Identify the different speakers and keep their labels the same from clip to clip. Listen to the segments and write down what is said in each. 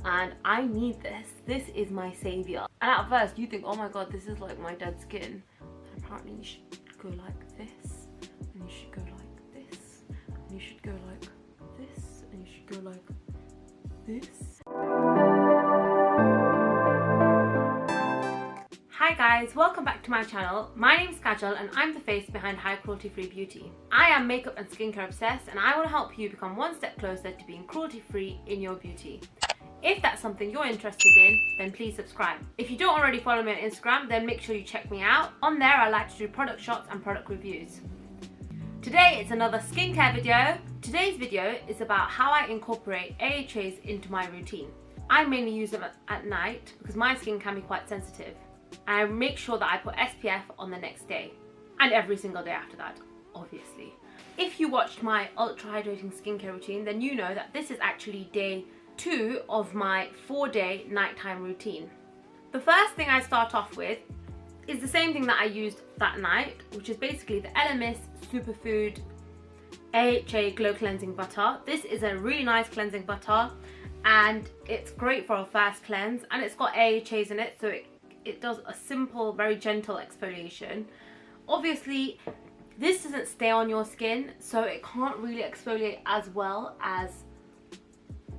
Speaker 1: and I need this. This is my savior. And at first you think, oh my god, this is like my dead skin. And apparently you should go like this, and you should go like this, and you should go like this, and you should go like this. Hi guys, welcome back to my channel. My name is Kajal and I'm the face behind High Cruelty Free Beauty. I am makeup and skincare obsessed, and I want to help you become one step closer to being cruelty free in your beauty. If that's something you're interested in, then please subscribe. If you don't already follow me on Instagram, then make sure you check me out. On there I like to do product shots and product reviews. Today it's another skincare video. Today's video is about how I incorporate AHAs into my routine. I mainly use them at night because my skin can be quite sensitive. And I make sure that I put SPF on the next day and every single day after that, obviously. If you watched my ultra hydrating skincare routine, then you know that this is actually day 2 of my 4-day nighttime routine. The first thing I start off with is the same thing that I used that night, which is basically the Elemis Superfood AHA Glow Cleansing Butter. This is a really nice cleansing butter and it's great for a fast cleanse, and it's got AHAs in it, so it does a simple, very gentle exfoliation. Obviously, this doesn't stay on your skin, so it can't really exfoliate as well as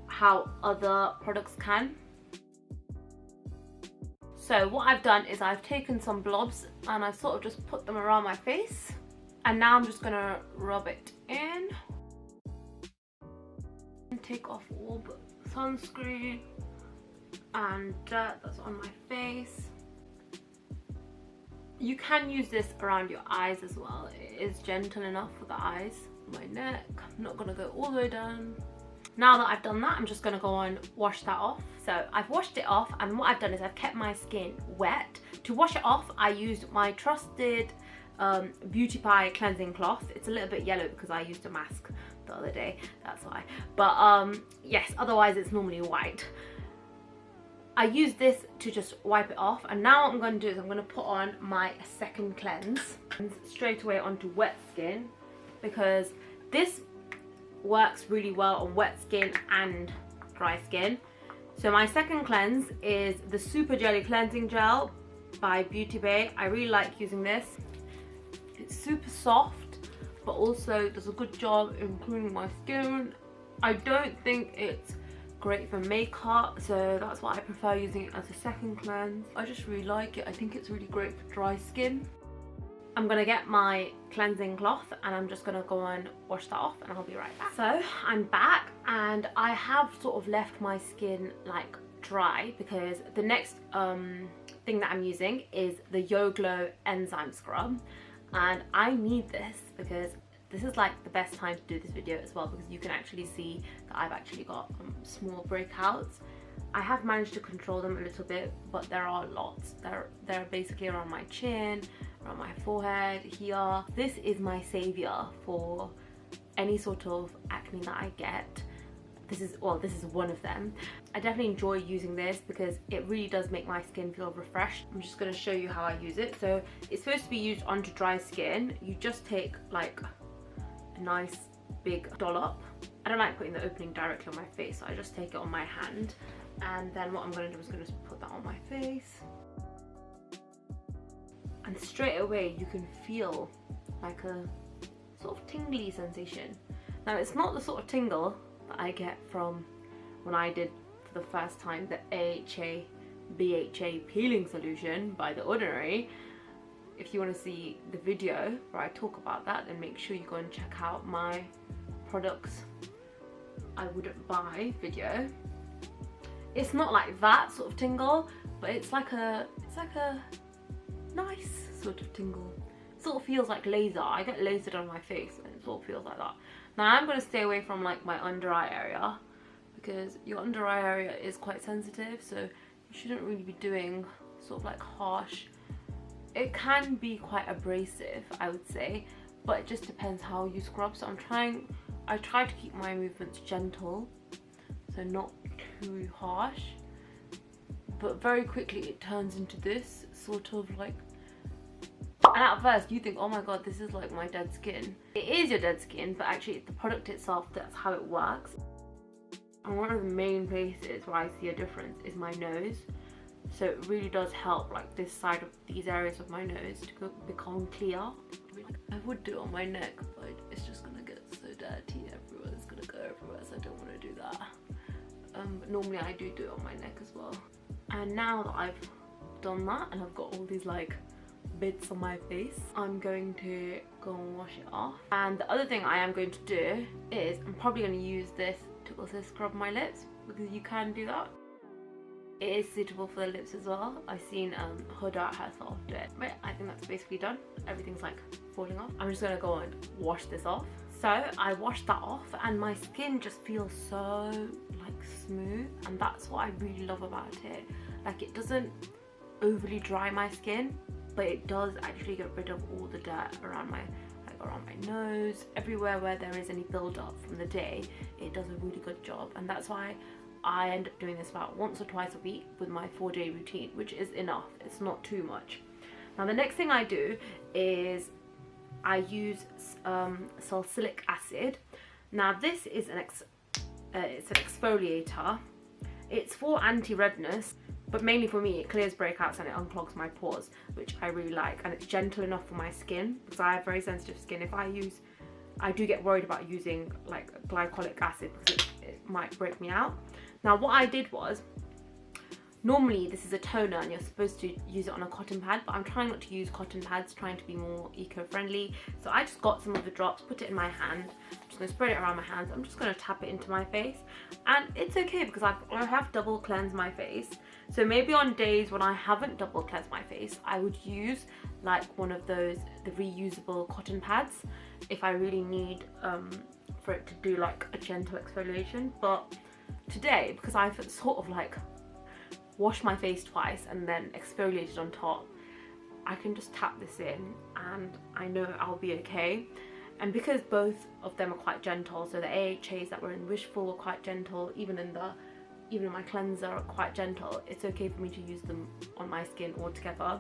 Speaker 1: how other products can. So what I've done is I've taken some blobs and I've sort of just put them around my face, and now I'm just gonna rub it in and take off all the sunscreen and dirt that's on my face. You can use this around your eyes as well. It is gentle enough for the eyes. My neck, I'm not gonna go all the way down. Now that I've done that, I'm just gonna go and wash that off. So I've washed it off, and what I've done is I've kept my skin wet. To wash it off, I used my trusted Beauty Pie cleansing cloth. It's a little bit yellow because I used a mask the other day, that's why. But yes, otherwise it's normally white. I use this to just wipe it off, and now what I'm going to do is I'm going to put on my second cleanse straight away onto wet skin, because this works really well on wet skin and dry skin. So my second cleanse is the Super Jelly Cleansing Gel by Beauty Bay. I really like using this. It's super soft but also does a good job in cleaning my skin. I don't think it's great for makeup, so that's why I prefer using it as a second cleanse. I just really like it. I think it's really great for dry skin. I'm gonna get my cleansing cloth and I'm just gonna go and wash that off, and I'll be right back. So I'm back, and I have sort of left my skin like dry because the next thing that I'm using is the Yo Glow Enzyme Scrub, and I need this because this is like the best time to do this video as well, because you can actually see that I've actually got small breakouts. I have managed to control them a little bit, but there are lots. They're basically around my chin, around my forehead, here. This is my savior for any sort of acne that I get. This is one of them. I definitely enjoy using this because it really does make my skin feel refreshed. I'm just going to show you how I use it. So it's supposed to be used onto dry skin. You just take like a nice big dollop. I don't like putting the opening directly on my face, so I just take it on my hand, and then what I'm going to do is going to put that on my face, and straight away you can feel like a sort of tingly sensation. Now it's not the sort of tingle that I get from when I did for the first time the AHA BHA peeling solution by The Ordinary. If you want to see the video where I talk about that, then make sure you go and check out my products I wouldn't buy video. It's not like that sort of tingle, but it's like a nice sort of tingle. It sort of feels like laser. I get lasered on my face and it sort of feels like that. Now I'm going to stay away from like my under eye area, because your under eye area is quite sensitive, so you shouldn't really be doing sort of like harsh. It can be quite abrasive, I would say, but it just depends how you scrub. So I try to keep my movements gentle, so not too harsh, but very quickly it turns into this sort of like, and at first you think, oh my god, this is like my dead skin. It is your dead skin, but actually the product itself, that's how it works. And one of the main places where I see a difference is my nose. So it really does help, like this side of these areas of my nose to become clear. I would do it on my neck, but it's just gonna get so dirty everywhere. It's gonna go everywhere, so I don't want to do that. But normally I do it on my neck as well. And now that I've done that and I've got all these like bits on my face, I'm going to go and wash it off. And the other thing I am going to do is I'm probably going to use this to also scrub my lips, because you can do that. It is suitable for the lips as well. I've seen Huda herself do it. But I think that's basically done. Everything's like falling off. I'm just going to go and wash this off. So I washed that off and my skin just feels so like smooth, and that's what I really love about it. Like, it doesn't overly dry my skin, but it does actually get rid of all the dirt around my nose, everywhere where there is any build-up from the day. It does a really good job, and that's why I end up doing this about once or twice a week with my 4-day routine, which is enough. It's not too much. Now the next thing I do is I use salicylic acid. Now this is it's an exfoliator. It's for anti-redness, but mainly for me it clears breakouts and it unclogs my pores, which I really like, and it's gentle enough for my skin because I have very sensitive skin. I do get worried about using like glycolic acid because it might break me out. Now what I did was, normally this is a toner and you're supposed to use it on a cotton pad, but I'm trying not to use cotton pads, trying to be more eco-friendly. So I just got some of the drops, put it in my hand. I'm just going to spread it around my hands. I'm just going to tap it into my face, and it's okay because I have double cleansed my face. So maybe on days when I haven't double cleansed my face, I would use like one of those, the reusable cotton pads, if I really need for it to do like a gentle exfoliation. But today, because I've sort of like washed my face twice and then exfoliated on top, I can just tap this in and I know I'll be okay. And because both of them are quite gentle, so the AHAs that were in Wishful were quite gentle, even in my cleanser are quite gentle, it's okay for me to use them on my skin altogether.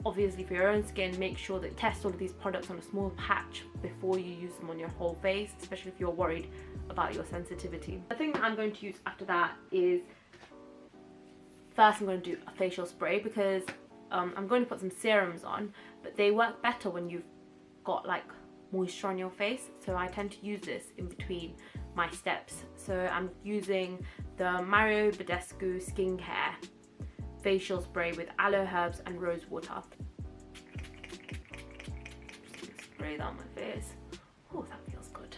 Speaker 1: Obviously for your own skin, make sure that you test all of these products on a small patch before you use them on your whole face, especially if you're worried about your sensitivity. The thing that I'm going to use after that is, first I'm going to do a facial spray, because I'm going to put some serums on, but they work better when you've got like moisture on your face. So I tend to use this in between my steps. So I'm using the Mario Badescu Skincare facial spray with aloe herbs and rose water. Just spray that on my face. Oh, that feels good.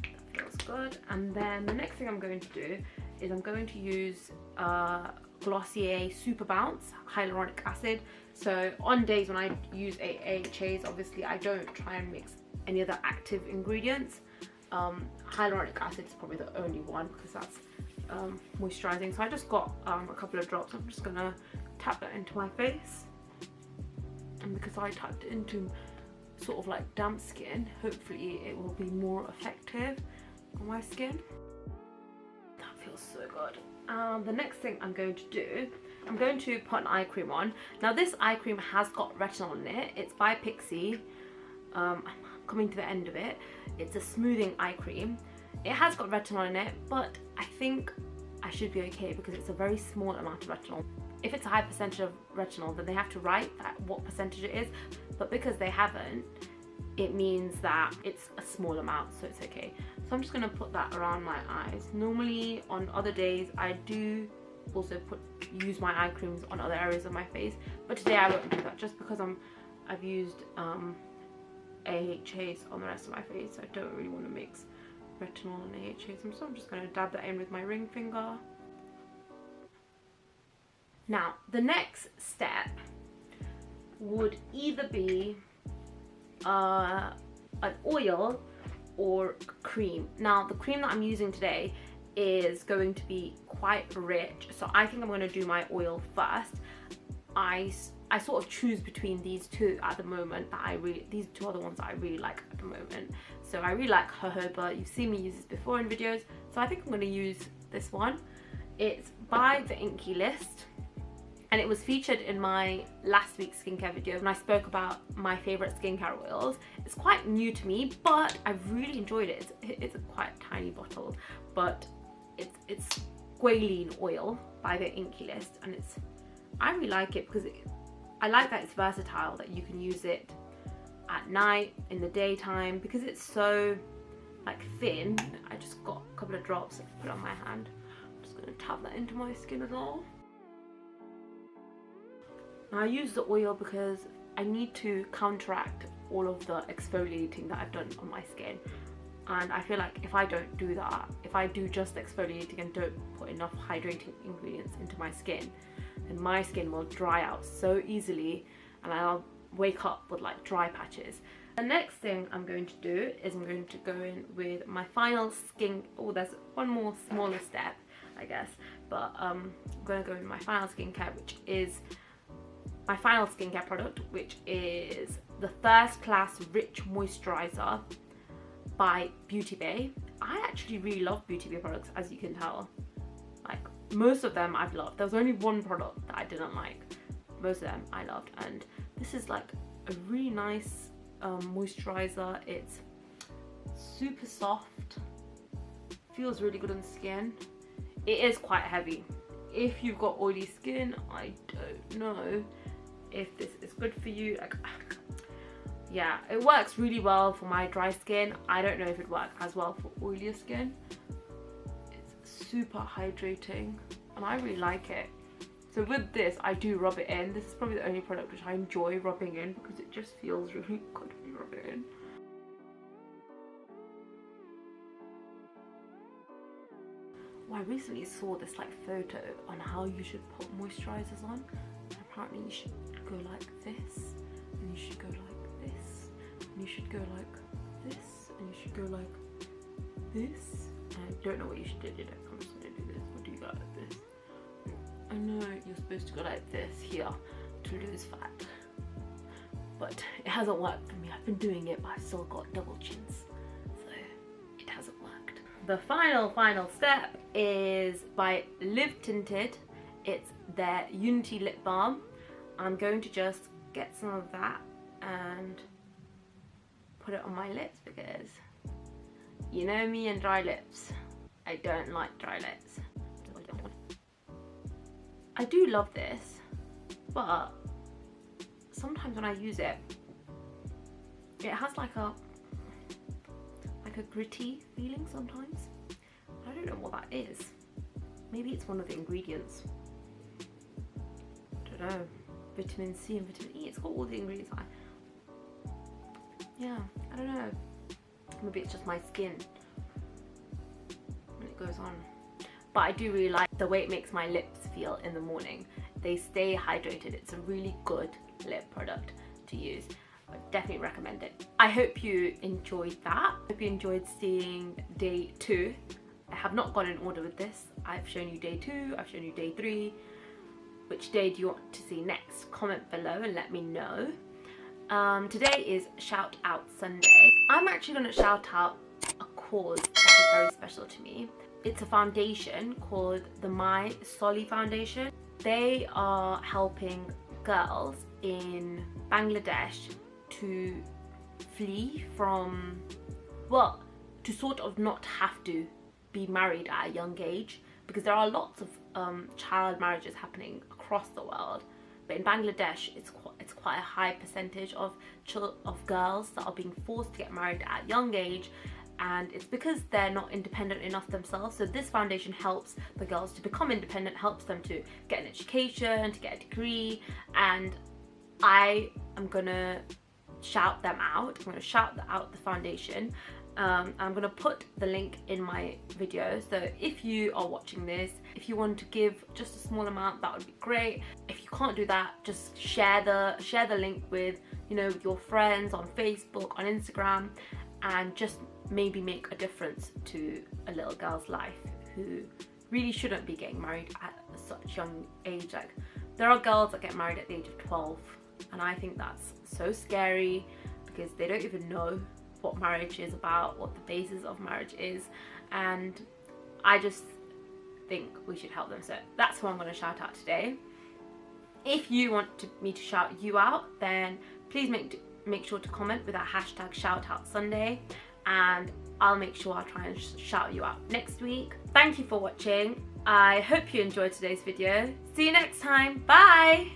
Speaker 1: That feels good. And then the next thing I'm going to do is I'm going to use Glossier Super Bounce Hyaluronic Acid. So on days when I use AHAs, obviously I don't try and mix any other active ingredients. Hyaluronic acid is probably the only one because that's moisturizing. So I just got a couple of drops. I'm just gonna tap that into my face, and because I tapped it into sort of like damp skin, hopefully it will be more effective on my skin. That feels so good. The next thing I'm going to do, I'm going to put an eye cream on. Now this eye cream has got retinol in it. It's by Pixi. I'm coming to the end of it. It's a smoothing eye cream. It has got retinol in it, but I think I should be okay because it's a very small amount of retinol. If it's a high percentage of retinol, then they have to write that what percentage it is, but because they haven't, it means that it's a small amount, so it's okay. So I'm just going to put that around my eyes. Normally on other days I do also use my eye creams on other areas of my face, but today I won't do that just because I've used AHAs on the rest of my face. I don't really want to mix retinol and AHAs, so I'm just going to dab that in with my ring finger. Now the next step would either be an oil or cream. Now the cream that I'm using today is going to be quite rich, so I think I'm going to do my oil first. I sort of choose between these two at the moment. These two are the ones that I really like at the moment. So I really like jojoba. You've seen me use this before in videos, so I think I'm going to use this one. It's by the Inkey list, and it was featured in my last week's skincare video when I spoke about my favourite skincare oils. It's quite new to me, but I've really enjoyed it. It's a quite tiny bottle, but It's Squalane oil by the Inkey list, and I really like it because I like that it's versatile, that you can use it at night, in the daytime, because it's so like thin. I just got a couple of drops, put it on my hand. I'm just gonna tap that into my skin as well. Now I use the oil because I need to counteract all of the exfoliating that I've done on my skin, and I feel like if I don't do that, if I do just exfoliating and don't put enough hydrating ingredients into my skin, then my skin will dry out so easily and I'll wake up with like dry patches. The next thing I'm going to do is I'm going to go in with my final skin. Oh, there's one more smaller step, I guess, but I'm going to go in my final skincare, which is my final skincare product, which is the First Class Rich Moisturiser by Beauty Bay. I actually really love Beauty Bay products, as you can tell. Like, most of them I've loved. There was only one product that I didn't like. Most of them I loved, and this is like a really nice moisturizer. It's super soft, feels really good on the skin. It is quite heavy. If you've got oily skin, I don't know if this is good for you. Like, yeah, it works really well for my dry skin. I don't know if it works as well for oilier skin. It's super hydrating and I really like it. So with this, I do rub it in. This is probably the only product which I enjoy rubbing in because it just feels really good when you rub it in. Well, I recently saw this like photo on how you should put moisturizers on. And apparently you should go like this, and you should go like this, and you should go like this, and you should go like this. And I don't know what you should do. I'm just gonna do this. What do you go like this? I know you're supposed to go like this here to lose fat, but it hasn't worked for me. I've been doing it, but I've still got double chins, so it hasn't worked. The final step is by Tinted. It's their Unity Lip Balm. I'm going to just get some of that and put it on my lips because you know me and dry lips. I don't like dry lips. I do love this, but sometimes when I use it, it has like a gritty feeling sometimes. I don't know what that is. Maybe it's one of the ingredients. I don't know. Vitamin C and vitamin E. It's got all the ingredients. Yeah, I don't know. Maybe it's just my skin when it goes on. But I do really like the way it makes my lips feel in the morning. They stay hydrated. It's a really good lip product to use. I definitely recommend it. I hope you enjoyed that. I hope you enjoyed seeing day 2. I have not gone in order with this. I've shown you day 2, I've shown you day 3. Which day do you want to see next? Comment below and let me know. Today is Shout Out Sunday. I'm actually going to shout out a cause that is very special to me. It's a foundation called the My Soli Foundation. They are helping girls in Bangladesh to flee from, well, to sort of not have to be married at a young age, because there are lots of child marriages happening across the world, but in Bangladesh it's quite a high percentage of girls that are being forced to get married at a young age, and it's because they're not independent enough themselves. So this foundation helps the girls to become independent, helps them to get an education, to get a degree, and I am gonna shout them out. I'm gonna shout out the foundation. I'm gonna put the link in my video, so if you are watching this, if you want to give just a small amount, that would be great. If you can't do that, just share the link with, you know, with your friends on Facebook, on Instagram, and just maybe make a difference to a little girl's life who really shouldn't be getting married at such young age. Like, there are girls that get married at the age of 12, and I think that's so scary because they don't even know what marriage is about, what the basis of marriage is, and I just think we should help them. So that's who I'm going to shout out today. If you want me to shout you out, then please make sure to comment with our hashtag shoutoutsunday, and I'll make sure I'll try and shout you out next week. Thank you for watching. I hope you enjoyed today's video. See you next time. Bye!